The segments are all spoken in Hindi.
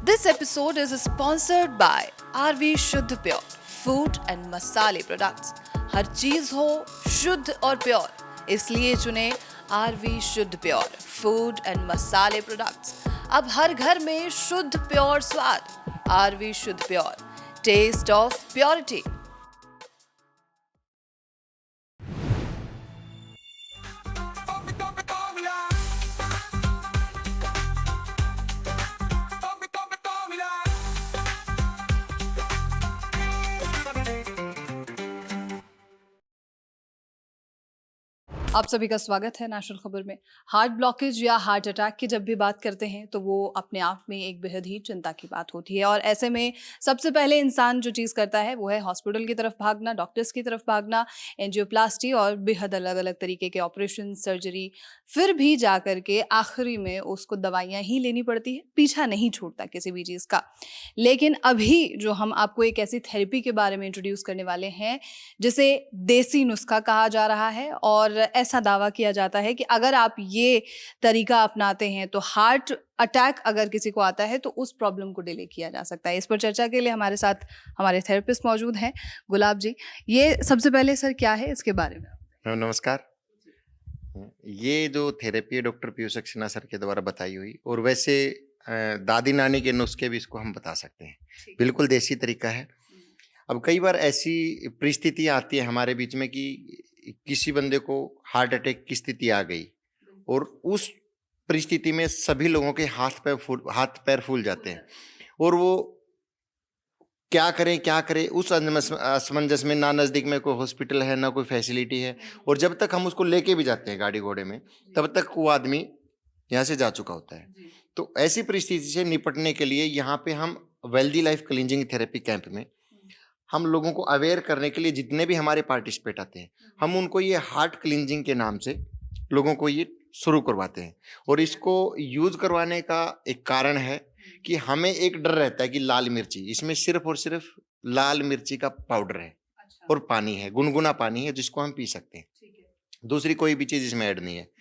This episode is sponsored by RV Shuddh Pure food and मसाले प्रोडक्ट्स। हर चीज हो शुद्ध और प्योर, इसलिए चुने RV शुद्ध प्योर फूड एंड मसाले प्रोडक्ट्स। अब हर घर में शुद्ध प्योर स्वाद। RV शुद्ध प्योर, टेस्ट ऑफ प्योरिटी। आप सभी का स्वागत है नेशनल खबर में। हार्ट ब्लॉकेज या हार्ट अटैक की जब भी बात करते हैं तो वो अपने आप में एक बेहद ही चिंता की बात होती है, और ऐसे में सबसे पहले इंसान जो चीज़ करता है वो है हॉस्पिटल की तरफ भागना, डॉक्टर्स की तरफ भागना, एंजियोप्लास्टी और बेहद अलग अलग तरीके के ऑपरेशन, सर्जरी। फिर भी जा कर के आखिरी में उसको दवाइयाँ ही लेनी पड़ती है, पीछा नहीं छूटता किसी भी चीज़ का। लेकिन अभी जो हम आपको एक ऐसी थेरेपी के बारे में इंट्रोड्यूस करने वाले हैं जिसे देसी नुस्खा कहा जा रहा है, और ऐसा दावा किया जाता है कि अगर आप ये तरीका अपनाते हैं तो हार्ट अटैक अगर किसी को आता है तो उस प्रॉब्लम को डिले किया जा सकता है। इस पर चर्चा के लिए हमारे साथ हमारे थेरेपिस्ट मौजूद हैं, गुलाब जी। ये सबसे पहले सर क्या है इसके बारे में? नमस्कार। ये जो थेरेपी है डॉक्टर पीयूष सक्सेना सर के द्वारा बताई हुई, और वैसे दादी नानी के नुस्खे भी इसको हम बता सकते हैं। बिल्कुल देसी तरीका है। अब कई बार ऐसी परिस्थितियां आती है हमारे बीच में कि किसी बंदे को हार्ट अटैक की स्थिति आ गई, और उस परिस्थिति में सभी लोगों के हाथ पैर फूल जाते हैं, और वो क्या करें उस असमंजस में, ना नज़दीक में कोई हॉस्पिटल है ना कोई फैसिलिटी है, और जब तक हम उसको लेके भी जाते हैं गाड़ी घोड़े में तब तक वो आदमी यहाँ से जा चुका होता है। तो ऐसी परिस्थिति से निपटने के लिए यहाँ पे हम wealthy life cleansing therapy camp में हम लोगों को अवेयर करने के लिए, जितने भी हमारे पार्टिसिपेट आते हैं, हम उनको ये हार्ट क्लींजिंग के नाम से लोगों को ये शुरू करवाते हैं। और इसको यूज करवाने का एक कारण है कि हमें एक डर रहता है कि लाल मिर्ची, इसमें सिर्फ और सिर्फ लाल मिर्ची का पाउडर है और पानी है, गुनगुना पानी है जिसको हम पी सकते हैं। दूसरी कोई भी चीज इसमें ऐड नहीं है।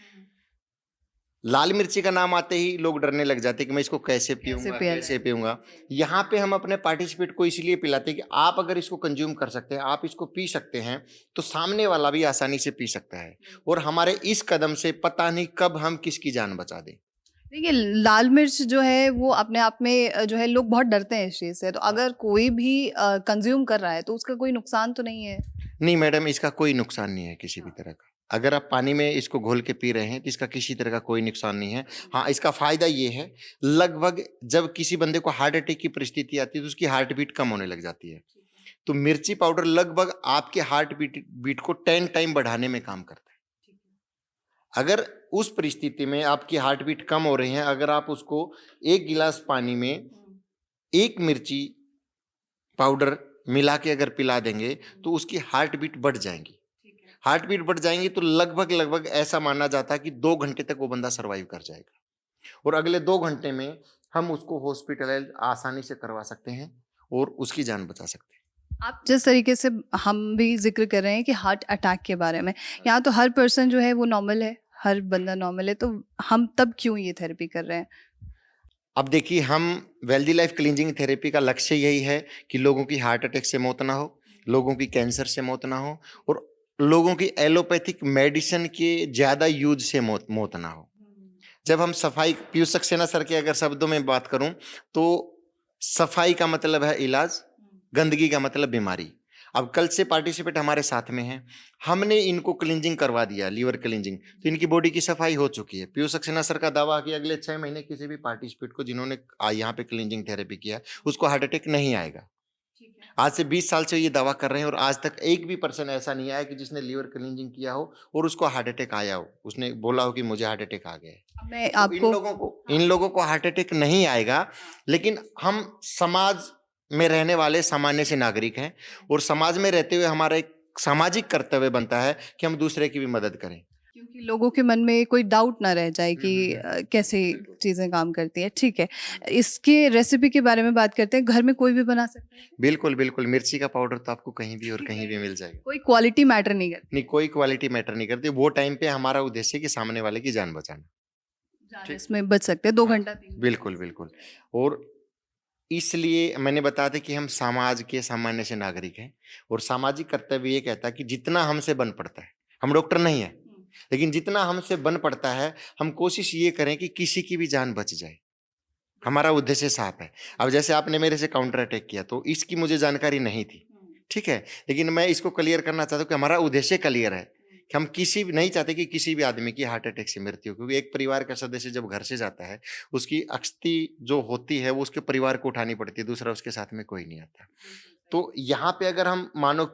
लाल मिर्ची का नाम आते ही लोग डरने लग जाते हैं कि मैं इसको कैसे पीऊंगा। यहाँ पे हम अपने पार्टिसिपेट को इसलिए पिलाते हैं कि आप अगर इसको कंज्यूम कर सकते हैं, आप इसको पी सकते हैं, तो सामने वाला भी आसानी से पी सकता है। और हमारे इस कदम से पता नहीं कब हम किसकी जान बचा दें। देखिए, लाल मिर्च जो है वो अपने आप में जो है, लोग बहुत डरते हैं इस चीज़ से। तो अगर कोई भी कंज्यूम कर रहा है तो उसका कोई नुकसान तो नहीं है? नहीं मैडम, इसका कोई नुकसान नहीं है किसी भी तरह का। अगर आप पानी में इसको घोल के पी रहे हैं तो इसका किसी तरह का कोई नुकसान नहीं है। हाँ, इसका फायदा ये है, लगभग जब किसी बंदे को हार्ट अटैक की परिस्थिति आती है तो उसकी हार्ट बीट कम होने लग जाती है। तो मिर्ची पाउडर लगभग आपके हार्ट बीट को 10 टाइम बढ़ाने में काम करता है। अगर उस परिस्थिति में आपकी हार्ट बीट कम हो रही है, अगर आप उसको 1 गिलास पानी में 1 मिर्ची पाउडर मिला के अगर पिला देंगे तो उसकी हार्ट बीट बढ़ जाएंगी। हार्ट बीट बढ़ जाएंगी तो लगभग ऐसा माना जाता है कि 2 घंटे तक वो बंदा सर्वाइव कर जाएगा, और अगले 2 घंटे में हम उसको हॉस्पिटलाइज आसानी से करवा सकते हैं और उसकी जान बचा सकते हैं। आप जिस तरीके से हम भी जिक्र कर रहे हैं कि हार्ट अटैक के बारे में, यहाँ तो हर पर्सन जो है वो नॉर्मल है, हर बंदा नॉर्मल है, तो हम तब क्यों ये थेरेपी कर रहे हैं? अब देखिए, हम वेल्दी लाइफ क्लींजिंग थेरेपी का लक्ष्य यही है कि लोगों की हार्ट अटैक से मौत ना हो, लोगों की कैंसर से मौत ना हो, और लोगों की एलोपैथिक मेडिसिन के ज़्यादा यूज से मौत ना हो। जब हम सफाई, पीयूष सक्सेना सर के अगर शब्दों में बात करूं तो सफाई का मतलब है इलाज, गंदगी का मतलब बीमारी। अब कल से पार्टिसिपेट हमारे साथ में हैं, हमने इनको क्लींजिंग करवा दिया, लीवर क्लींजिंग, तो इनकी बॉडी की सफाई हो चुकी है। पीयूष सक्सेना सर का दावा कि अगले 6 महीने किसी भी पार्टिसिपेट को जिन्होंने यहाँ पे क्लींजिंग थेरेपी किया उसको हार्ट अटैक नहीं आएगा। आज से 20 साल से ये दावा कर रहे हैं, और आज तक एक भी पर्सन ऐसा नहीं आया कि जिसने लीवर क्लींजिंग किया हो और उसको हार्ट अटैक आया हो, उसने बोला हो कि मुझे हार्ट अटैक आ गया है। मैं तो आपको इन लोगों को हार्ट अटैक नहीं आएगा। लेकिन हम समाज में रहने वाले सामान्य से नागरिक हैं, और समाज में रहते हुए हमारा एक सामाजिक कर्तव्य बनता है कि हम दूसरे की भी मदद करें, क्योंकि लोगों के मन में कोई डाउट ना रह जाए कि कैसे चीज़ें काम करती है। ठीक है, इसके रेसिपी के बारे में बात करते हैं। घर में कोई भी बना सकता है? बिल्कुल मिर्ची का पाउडर तो आपको कहीं भी और कहीं भी मिल जाएगा। कोई क्वालिटी मैटर नहीं करती? नहीं, कोई क्वालिटी मैटर नहीं करती। वो टाइम पे हमारा उद्देश्य है कि सामने वाले की जान बचाना। इसमें बच सकते हैं 2 घंटा 3 घंटा। बिल्कुल। और इसलिए मैंने बताया था कि हम समाज के सामान्य से नागरिक हैं और सामाजिक कर्तव्य ये कहता है कि जितना हमसे बन पड़ता है, हम डॉक्टर नहीं है, लेकिन जितना हमसे बन पड़ता है, हम कोशिश ये करें कि किसी की भी जान बच जाए। हमारा उद्देश्य साफ है। अब जैसे आपने मेरे से काउंटर अटैक किया तो इसकी मुझे जानकारी नहीं थी, ठीक है? लेकिन मैं इसको क्लियर करना चाहता हूँ कि हमारा उद्देश्य क्लियर है कि हम किसी भी नहीं चाहते कि किसी भी आदमी की हार्ट अटैक से मृत्यु हो, क्योंकि एक परिवार का सदस्य जब घर से जाता है, उसकी अस्थि जो होती है वो उसके परिवार को उठानी पड़ती है, दूसरा उसके साथ में कोई नहीं आता। तो यहाँ पे अगर हम मानो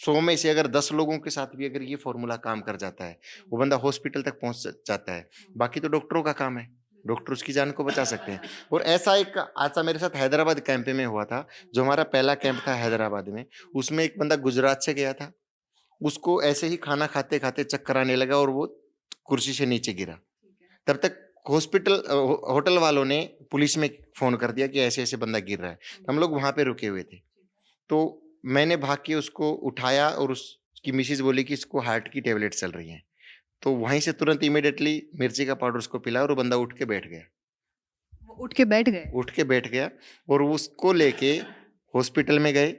100 में से अगर 10 लोगों के साथ भी अगर ये फ़ॉर्मूला काम कर जाता है, वो बंदा हॉस्पिटल तक पहुँच जाता है। बाकी तो डॉक्टरों का काम है, डॉक्टर उसकी जान को बचा सकते हैं। और ऐसा मेरे साथ हैदराबाद कैंप में हुआ था, जो हमारा पहला कैंप था हैदराबाद में, उसमें एक बंदा गुजरात से गया था। उसको ऐसे ही खाना खाते-खाते चक्कर आने लगा और वो कुर्सी से नीचे गिरा। तब तक होटल वालों ने पुलिस में फ़ोन कर दिया कि ऐसे-ऐसे बंदा गिर रहा है। तो हम लोग वहाँ पे रुके हुए थे। तो मैंने भाग के उसको उठाया और उसकी मिसेज़ बोली कि इसको हार्ट की टैबलेट चल रही हैं। तो वहीं से तुरंत इमीडिएटली मिर्ची का पाउडर उसको पिलाया और वो बंदा उठ के बैठ गया। वो उठ के बैठ गए? उठ के बैठ गया और उसको लेके हॉस्पिटल में गए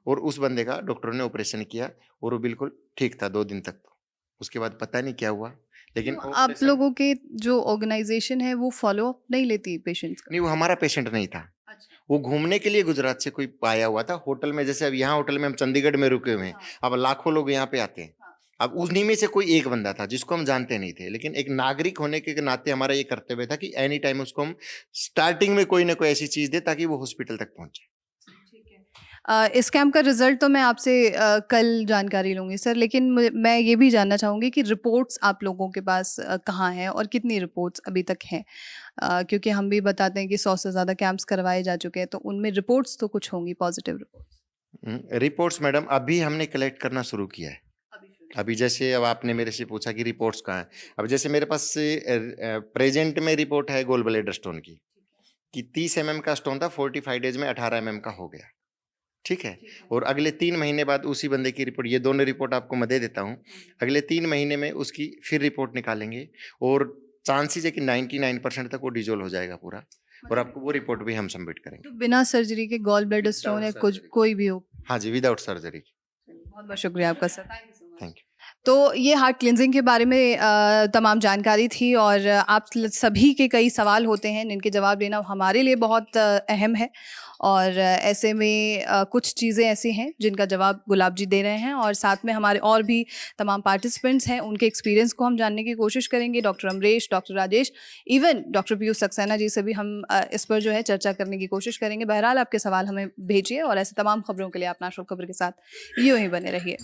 और उस बंदे का डॉक्टरों ने ऑपरेशन किया और वो बिल्कुल ठीक था 2 दिन तक तो। उसके बाद पता नहीं क्या हुआ, लेकिन तो आप ऑपरेशन लोगों के जो ऑर्गेनाइजेशन है वो फ़ॉलो अप नहीं लेती पेशेंट्स का? नहीं, वो हमारा पेशेंट नहीं था। अच्छा। वो घूमने के लिए गुजरात से कोई आया हुआ था होटल में, जैसे अब यहाँ होटल में हम चंडीगढ़ में रुके हुए हैं, हाँ, अब लाखों लोग यहाँ पे आते हैं। हाँ। अब उन्हीं में से कोई एक बंदा था जिसको हम जानते नहीं थे, लेकिन एक नागरिक होने के नाते हमारा ये कर्तव्य था कि एनी टाइम उसको हम स्टार्टिंग में कोई ना कोई ऐसी चीज़ दें ताकि वो हॉस्पिटल तक पहुँचे। ठीक है। इस कैंप का रिज़ल्ट तो मैं आपसे कल जानकारी लूँगी सर, लेकिन मैं ये भी जानना चाहूँगी कि रिपोर्ट्स आप लोगों के पास कहाँ हैं और कितनी रिपोर्ट्स अभी तक हैं? क्योंकि हम भी बताते हैं कि 100 से ज़्यादा कैंप्स करवाए जा चुके हैं, तो उनमें रिपोर्ट्स तो कुछ होंगी, पॉजिटिव रिपोर्ट्स? रिपोर्ट्स मैडम अभी हमने कलेक्ट करना शुरू किया है। अभी शुरू। अभी जैसे अब आपने मेरे से पूछा कि रिपोर्ट्स कहाँ हैं? अब जैसे मेरे पास प्रेज़ेंट में रिपोर्ट है गॉल ब्लैडर स्टोन की, कि 30 एमएम का स्टोन था, 45 डेज़ में 18 एमएम का हो गया। ठीक है? ठीक है। और अगले 3 महीने बाद उसी बंदे की रिपोर्ट, ये दोनों रिपोर्ट आपको मैं दे देता हूँ। अगले 3 महीने में उसकी फिर रिपोर्ट निकालेंगे और चांसेस है कि 99% तक वो डिसॉल्व हो जाएगा पूरा और आपको वो रिपोर्ट भी हम सबमिट करेंगे। तो बिना सर्जरी के गॉल ब्लैडर स्टोन या कुछ सर्जरी। कोई भी हो? हाँ जी, विदाउट सर्जरी। बहुत-बहुत शुक्रिया आपका sir. Thank you so much. Thank you. तो ये हार्ट क्लींजिंग के बारे में तमाम जानकारी थी और सभी के कई सवाल होते हैं जिनके जवाब देना हमारे लिए बहुत अहम है और ऐसे में कुछ चीज़ें ऐसी हैं जिनका जवाब गुलाब जी दे रहे हैं और साथ में हमारे और भी तमाम पार्टिसिपेंट्स हैं, उनके एक्सपीरियंस को हम जानने की कोशिश करेंगे। Doctor Amresh, doctor Rajesh, even doctor Piyush Saxena ji से भी हम इस पर जो है चर्चा करने की कोशिश करेंगे। बहरहाल आपके सवाल हमें भेजिए और ऐसे तमाम खबरों के लिए आप नेशनल खबर के साथ यूँ ही बने रहिए।